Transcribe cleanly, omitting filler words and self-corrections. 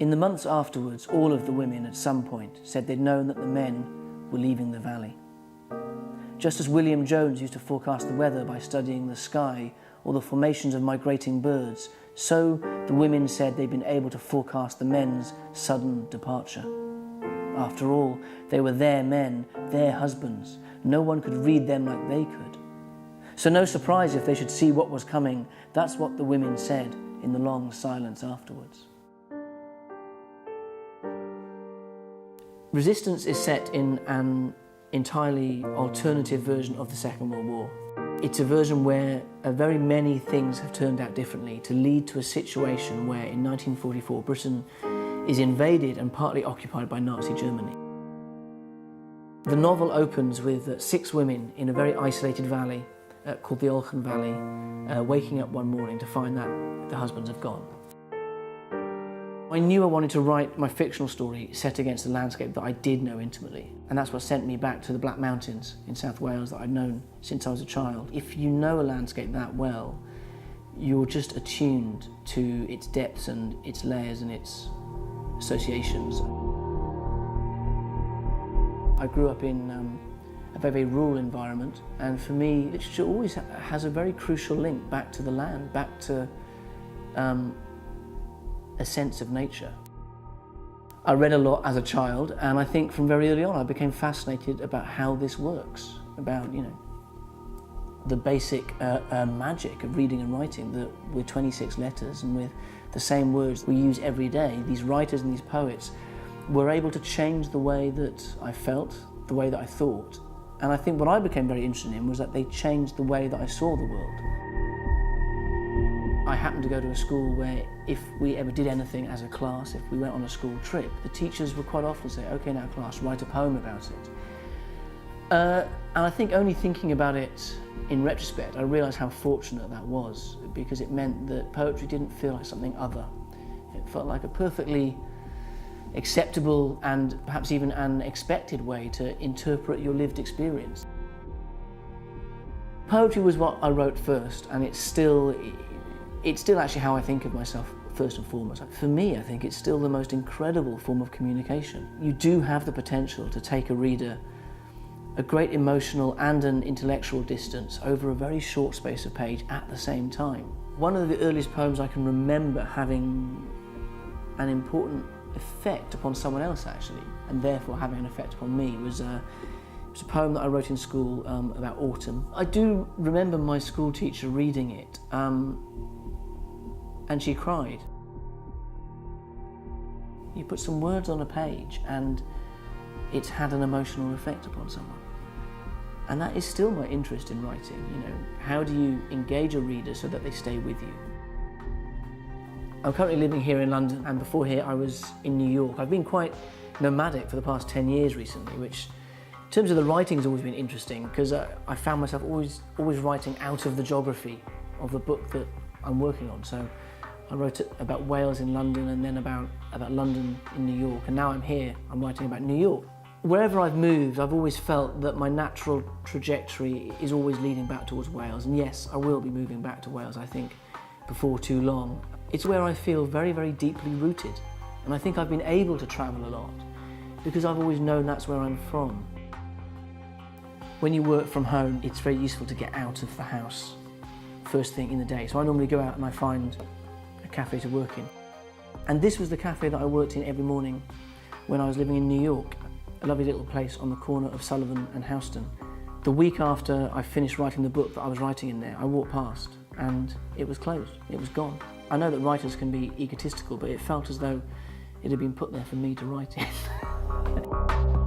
In the months afterwards, all of the women at some point said they'd known that the men were leaving the valley. Just as William Jones used to forecast the weather by studying the sky or the formations of migrating birds, so the women said they'd been able to forecast the men's sudden departure. After all, they were their men, their husbands. No one could read them like they could. So no surprise if they should see what was coming. That's what the women said in the long silence afterwards. Resistance is set in an entirely alternative version of the Second World War. It's a version where very many things have turned out differently to lead to a situation where in 1944 Britain is invaded and partly occupied by Nazi Germany. The novel opens with 6 women in a very isolated valley called the Olchen Valley, waking up one morning to find that the husbands have gone. I knew I wanted to write my fictional story set against a landscape that I did know intimately, and that's what sent me back to the Black Mountains in South Wales that I'd known since I was a child. If you know a landscape that well, you're just attuned to its depths and its layers and its associations. I grew up in a very, very rural environment, and for me, literature always has a very crucial link back to the land, back to a sense of nature. I read a lot as a child, and I think from very early on I became fascinated about how this works, about, the basic magic of reading and writing, that with 26 letters and with the same words we use every day, these writers and these poets were able to change the way that I felt, the way that I thought. And I think what I became very interested in was that they changed the way that I saw the world. I happened to go to a school where if we ever did anything as a class, if we went on a school trip, the teachers would quite often say, "Okay, now class, write a poem about it." And I think only thinking about it in retrospect, I realised how fortunate that was, because it meant that poetry didn't feel like something other. It felt like a perfectly acceptable and perhaps even an expected way to interpret your lived experience. Poetry was what I wrote first, and it's still actually how I think of myself first and foremost. For me, I think it's still the most incredible form of communication. You do have the potential to take a reader a great emotional and an intellectual distance over a very short space of page at the same time. One of the earliest poems I can remember having an important effect upon someone else, actually, and therefore having an effect upon me, was a poem that I wrote in school about autumn. I do remember my school teacher reading it, and she cried. You put some words on a page and it's had an emotional effect upon someone. And that is still my interest in writing, How do you engage a reader so that they stay with you? I'm currently living here in London, and before here I was in New York. I've been quite nomadic for the past 10 years recently, which in terms of the writing has always been interesting, because I found myself always writing out of the geography of the book that I'm working on. So I wrote about Wales in London, and then about London in New York, and now I'm here, I'm writing about New York. Wherever I've moved, I've always felt that my natural trajectory is always leading back towards Wales, and yes, I will be moving back to Wales, I think, before too long. It's where I feel very, very deeply rooted, and I think I've been able to travel a lot because I've always known that's where I'm from. When you work from home, it's very useful to get out of the house first thing in the day, so I normally go out and I find a cafe to work in. And this was the cafe that I worked in every morning when I was living in New York, a lovely little place on the corner of Sullivan and Houston. The week after I finished writing the book that I was writing in there, I walked past and it was closed, it was gone. I know that writers can be egotistical, but it felt as though it had been put there for me to write in.